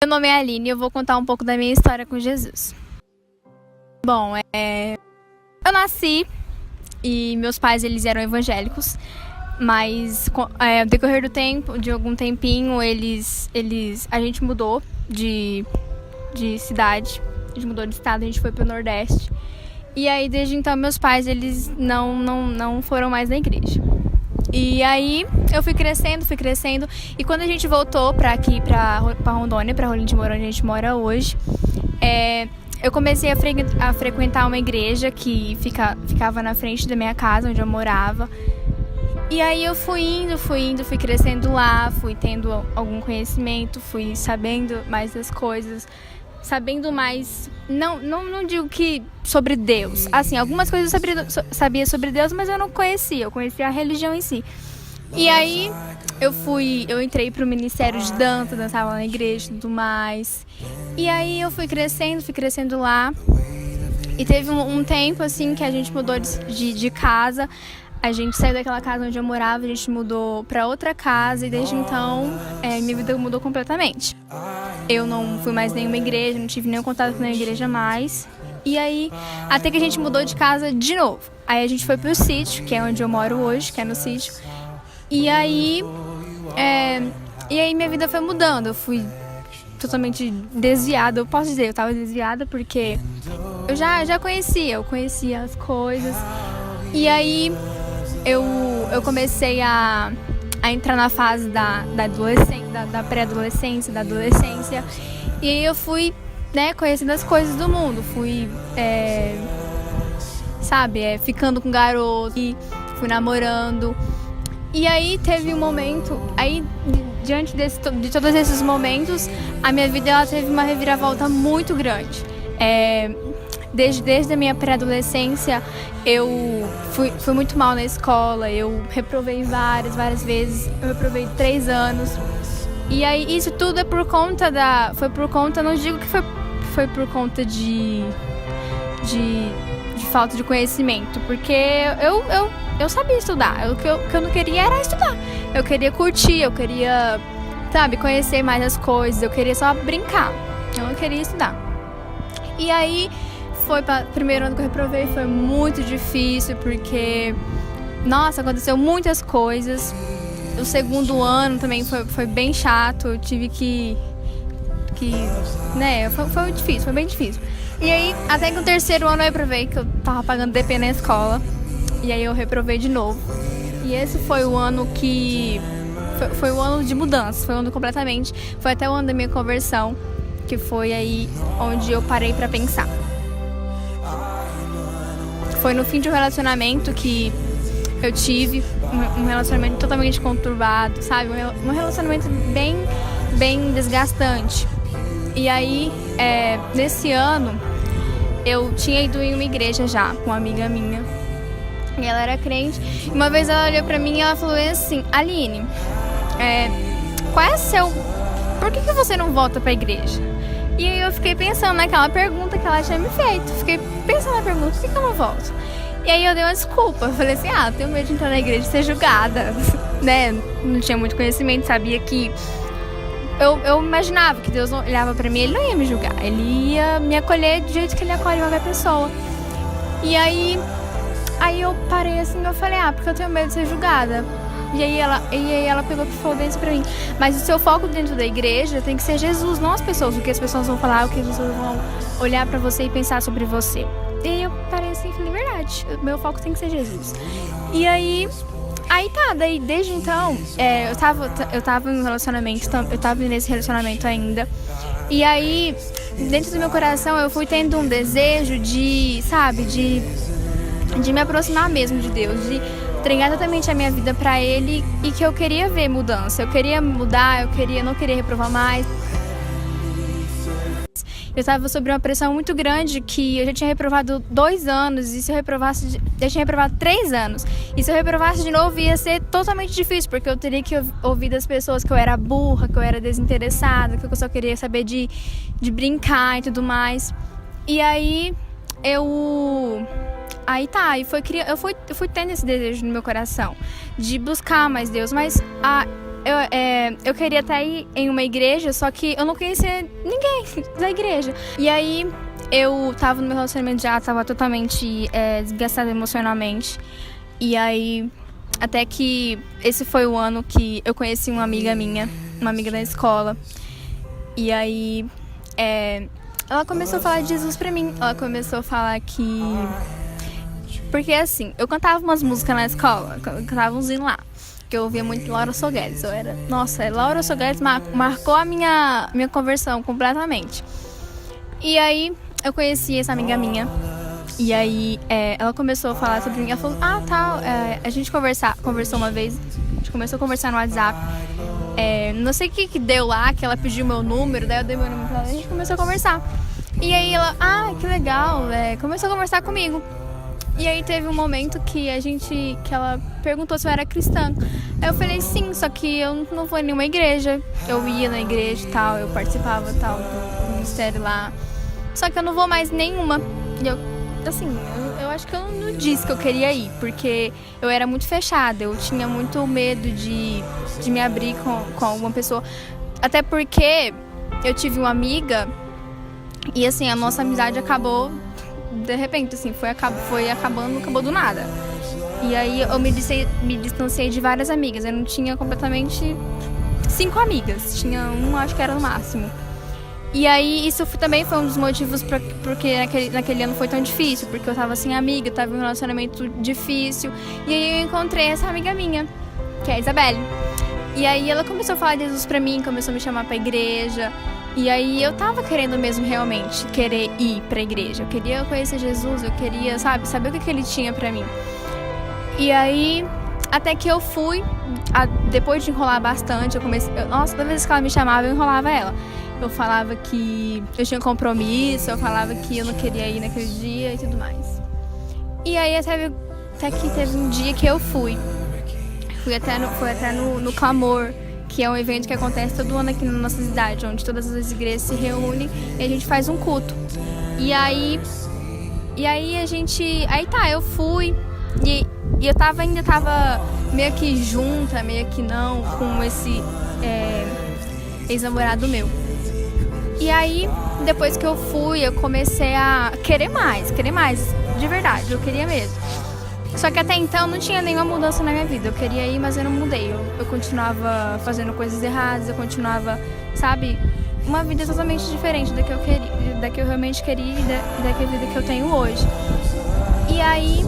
Meu nome é Aline e eu vou contar um pouco da minha história com Jesus. Bom, eu nasci e meus pais eles eram evangélicos, mas ao decorrer do tempo, de algum tempinho, a gente mudou de cidade, a gente mudou de estado, a gente foi pro Nordeste. E aí, desde então, meus pais eles não foram mais na igreja. E aí, eu fui crescendo, e quando a gente voltou pra Rondônia, pra Rolim de Mourão, onde a gente mora hoje, eu comecei a frequentar uma igreja que ficava na frente da minha casa, onde eu morava. E aí eu fui crescendo lá, fui tendo algum conhecimento, fui sabendo mais das coisas, sabendo mais, não digo que sobre Deus, assim, algumas coisas eu sabia sobre Deus, mas eu não conhecia, eu conhecia a religião em si. E aí eu entrei pro ministério de dança, dançava lá na igreja e tudo mais. E aí eu fui crescendo lá. E teve um tempo assim que a gente mudou de casa. A gente saiu daquela casa onde eu morava, a gente mudou pra outra casa e desde então minha vida mudou completamente. Eu não fui mais em nenhuma igreja, não tive nenhum contato com nenhuma igreja mais. E aí, até que a gente mudou de casa de novo. Aí a gente foi pro sítio, que é onde eu moro hoje, que é no sítio. E aí minha vida foi mudando, eu fui totalmente desviada, eu posso dizer, eu tava desviada porque eu já conhecia as coisas. E aí eu comecei a entrar na fase da pré-adolescência, da adolescência. E aí eu fui, conhecendo as coisas do mundo. Fui, ficando com garoto, e fui namorando. E aí teve um momento, diante de todos esses momentos, a minha vida ela teve uma reviravolta muito grande. Desde a minha pré-adolescência, eu fui muito mal na escola, eu reprovei várias vezes, eu reprovei 3 anos. E aí isso tudo foi por conta, não digo que foi por conta de falta de conhecimento, porque eu sabia estudar, o que eu não queria era estudar, eu queria curtir, eu queria, conhecer mais as coisas, eu queria só brincar, eu não queria estudar. E aí, foi para o primeiro ano que eu reprovei, foi muito difícil, porque, nossa, aconteceu muitas coisas. O segundo ano também foi bem chato, eu tive foi bem difícil. E aí, até que o terceiro ano eu reprovei, que eu tava pagando DP na escola, e aí eu reprovei de novo. E esse foi o ano foi o ano de mudança, foi o ano completamente, foi até o ano da minha conversão, que foi aí onde eu parei pra pensar. Foi no fim de um relacionamento que eu tive, um relacionamento totalmente conturbado, sabe? Um relacionamento bem desgastante. E aí, nesse ano, eu tinha ido em uma igreja já, com uma amiga minha. E ela era crente. E uma vez ela olhou pra mim e ela falou assim: Aline, por que você não volta pra igreja? E aí eu fiquei pensando naquela pergunta que ela tinha me feito. Fiquei pensando na pergunta, por que eu não volto? E aí eu dei uma desculpa. Eu falei assim, eu tenho medo de entrar na igreja e ser julgada. Não tinha muito conhecimento, sabia que... Eu imaginava que Deus olhava pra mim, Ele não ia me julgar. Ele ia me acolher do jeito que Ele acolhe qualquer pessoa. E aí eu parei assim, eu falei, porque eu tenho medo de ser julgada. E aí ela pegou e falou dentro pra mim: mas o seu foco dentro da igreja tem que ser Jesus, não as pessoas. O que as pessoas vão falar, o que as pessoas vão olhar pra você e pensar sobre você. E aí eu parei assim e falei, verdade, o meu foco tem que ser Jesus. E aí daí desde então, eu tava em um relacionamento, eu tava nesse relacionamento ainda. E aí, dentro do meu coração, eu fui tendo um desejo de me aproximar mesmo de Deus, de entregar totalmente a minha vida pra Ele, e que eu queria ver mudança, eu queria mudar, eu não queria reprovar mais. Eu estava sob uma pressão muito grande, que eu já tinha reprovado 2 anos, e se eu reprovasse, eu tinha reprovado 3 anos. E se eu reprovasse de novo, ia ser totalmente difícil, porque eu teria que ouvir das pessoas que eu era burra, que eu era desinteressada, que eu só queria saber de brincar e tudo mais. E aí, eu fui tendo esse desejo no meu coração, de buscar mais Deus, mas eu queria estar aí em uma igreja, só que eu não conhecia ninguém da igreja. E aí eu tava no meu relacionamento já, tava totalmente desgastada emocionalmente. E aí, até que esse foi o ano que eu conheci uma amiga minha, uma amiga da escola. E aí, ela começou a falar de Jesus pra mim. Ela começou a falar que... Porque assim, eu cantava umas músicas na escola, eu cantava uns hinos lá. Que eu ouvia muito Laura Soguedes. Nossa, Laura Soguedes marcou a minha conversão completamente. E aí, eu conheci essa amiga minha. E aí, ela começou a falar sobre mim. Ela falou, a gente conversou uma vez. A gente começou a conversar no WhatsApp. Não sei o que deu lá, que ela pediu meu número. Daí eu dei meu número pra ela e a gente começou a conversar. E aí ela, que legal, começou a conversar comigo. E aí teve um momento que ela perguntou se eu era cristã. Aí eu falei sim, só que eu não vou em nenhuma igreja. Eu ia na igreja e tal, eu participava tal do ministério lá. Só que eu não vou mais nenhuma. E eu acho que eu não disse que eu queria ir, porque eu era muito fechada. Eu tinha muito medo de me abrir com alguma pessoa. Até porque eu tive uma amiga e assim, a nossa amizade acabou de repente, assim, foi acabando, acabou do nada. E aí eu me distanciei de várias amigas. Eu não tinha completamente 5 amigas. Tinha uma, acho que era no máximo. E aí isso também foi um dos motivos porque naquele ano foi tão difícil. Porque eu tava sem amiga, tava em um relacionamento difícil. E aí eu encontrei essa amiga minha, que é a Isabelle. E aí ela começou a falar de Jesus pra mim, começou a me chamar pra igreja. E aí eu tava querendo mesmo realmente querer ir pra igreja. Eu queria conhecer Jesus, eu queria, saber o que ele tinha pra mim. E aí, até que eu fui, depois de enrolar bastante, toda vez que ela me chamava, eu enrolava ela. Eu falava que eu tinha compromisso, eu falava que eu não queria ir naquele dia e tudo mais. E aí até que teve um dia que eu fui. Foi até no Clamor, que é um evento que acontece todo ano aqui na nossa cidade, onde todas as igrejas se reúnem e a gente faz um culto. E aí eu fui e eu ainda tava meio que junta, meio que não, com esse ex-namorado meu. E aí, depois que eu fui, eu comecei a querer mais, de verdade, eu queria mesmo. Só que até então não tinha nenhuma mudança na minha vida. Eu queria ir, mas eu não mudei. Eu continuava fazendo coisas erradas, eu continuava, uma vida totalmente diferente da que eu queria, da que eu realmente queria e da vida que eu tenho hoje. E aí,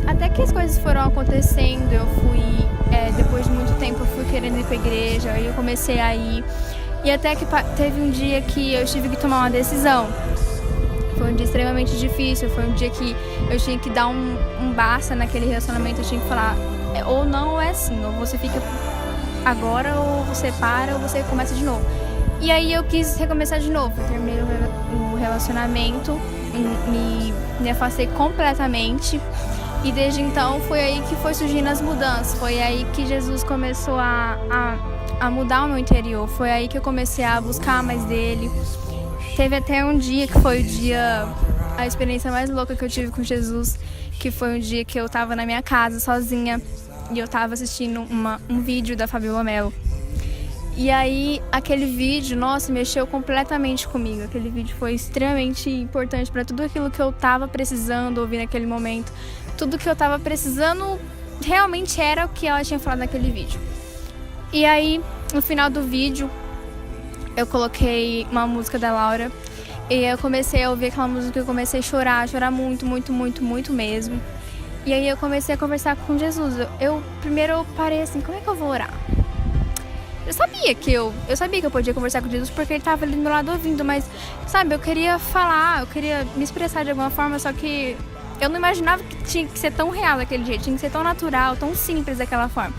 até que as coisas foram acontecendo, eu fui, depois de muito tempo, eu fui querendo ir pra igreja, aí eu comecei a ir. E até que teve um dia que eu tive que tomar uma decisão. Foi um dia extremamente difícil, foi um dia que eu tinha que dar um basta naquele relacionamento, eu tinha que falar, ou não ou é assim, ou você fica agora, ou você para, ou você começa de novo. E aí eu quis recomeçar de novo, eu terminei o relacionamento, me afastei completamente, e desde então foi aí que foi surgindo as mudanças, foi aí que Jesus começou a mudar o meu interior, foi aí que eu comecei a buscar mais dele. Teve até um dia que foi a experiência mais louca que eu tive com Jesus, que foi um dia que eu tava na minha casa sozinha e eu tava assistindo um vídeo da Fabiola Mello. E aí aquele vídeo, nossa, mexeu completamente comigo. Aquele vídeo foi extremamente importante para tudo aquilo que eu tava precisando ouvir naquele momento. Tudo que eu tava precisando realmente era o que ela tinha falado naquele vídeo. E aí, no final do vídeo, eu coloquei uma música da Laura e eu comecei a ouvir aquela música e eu comecei a chorar muito, muito, muito, muito mesmo. E aí eu comecei a conversar com Jesus. Primeiro eu parei assim, como é que eu vou orar? Eu sabia que eu podia conversar com Jesus porque ele estava ali do meu lado ouvindo, mas, eu queria falar, eu queria me expressar de alguma forma, só que eu não imaginava que tinha que ser tão real daquele jeito, tinha que ser tão natural, tão simples daquela forma.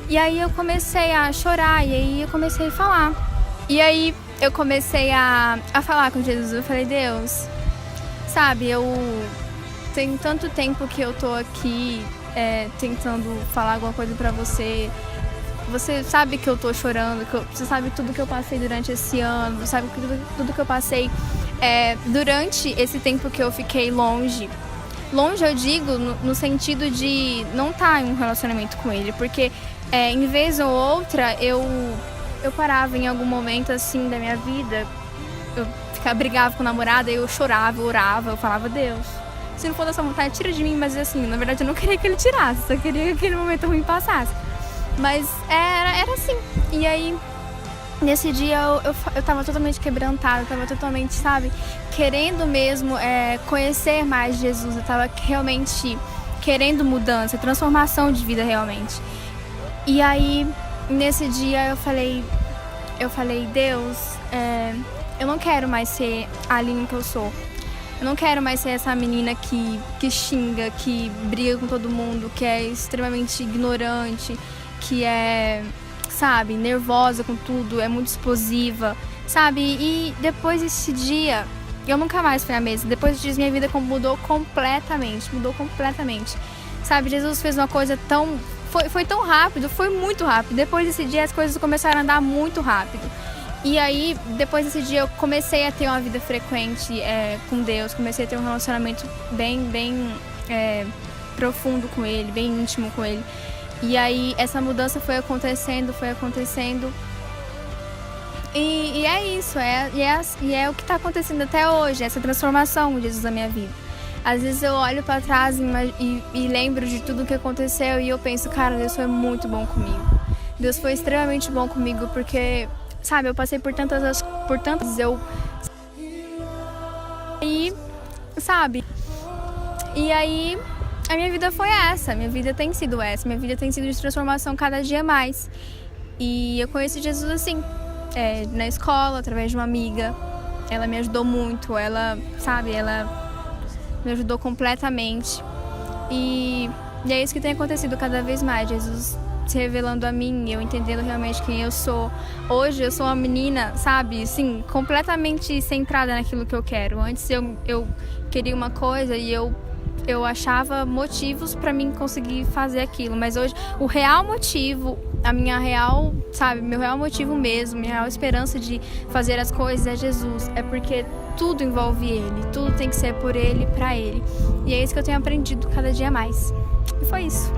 E aí eu comecei a chorar e aí eu comecei a falar. E aí eu comecei a falar com Jesus, eu falei, Deus, eu tenho tanto tempo que eu tô aqui tentando falar alguma coisa pra você. Você sabe que eu tô chorando, você sabe tudo que eu passei durante esse ano, você sabe tudo que eu passei durante esse tempo que eu fiquei longe. Longe eu digo no sentido de não estar em um relacionamento com ele, porque Em vez ou outra, eu parava em algum momento, assim, da minha vida, eu brigava com o namorado, aí eu chorava, eu orava, eu falava, Deus, se não for dessa vontade, tira de mim, mas assim, na verdade eu não queria que ele tirasse, só queria que aquele momento ruim passasse. Mas era assim. E aí, nesse dia eu tava totalmente quebrantada, eu tava totalmente, sabe, querendo mesmo conhecer mais Jesus, eu tava realmente querendo mudança, transformação de vida realmente. E aí, nesse dia eu falei, Deus, eu não quero mais ser a Aline que eu sou. Eu não quero mais ser essa menina que xinga, que briga com todo mundo, que é extremamente ignorante, que é, sabe, nervosa com tudo, é muito explosiva, sabe? E depois desse dia, eu nunca mais fui a mesma. Depois desse dia, minha vida mudou completamente, sabe? Jesus fez uma coisa tão... Foi tão rápido, foi muito rápido. Depois desse dia, as coisas começaram a andar muito rápido. E aí, depois desse dia, eu comecei a ter uma vida frequente com Deus, comecei a ter um relacionamento bem profundo com Ele, bem íntimo com Ele. E aí, essa mudança foi acontecendo. E é isso, é o que está acontecendo até hoje, essa transformação de Jesus na minha vida. Às vezes eu olho para trás e lembro de tudo o que aconteceu e eu penso, cara, Deus foi muito bom comigo. Deus foi extremamente bom comigo porque... Sabe, eu passei por tantas sabe? E aí, a minha vida foi essa, minha vida tem sido de transformação cada dia mais. E eu conheci Jesus assim, na escola, através de uma amiga. Ela me ajudou muito, ela me ajudou completamente. E é isso que tem acontecido cada vez mais, Jesus se revelando a mim, eu entendendo realmente quem eu sou. Hoje eu sou uma menina, sabe, assim, completamente centrada naquilo que eu quero. Antes eu queria uma coisa e eu achava motivos para mim conseguir fazer aquilo, mas hoje o real motivo, meu real motivo mesmo, minha real esperança de fazer as coisas é Jesus, é porque tudo envolve Ele, tudo tem que ser por Ele, para Ele. E é isso que eu tenho aprendido cada dia mais. E foi isso.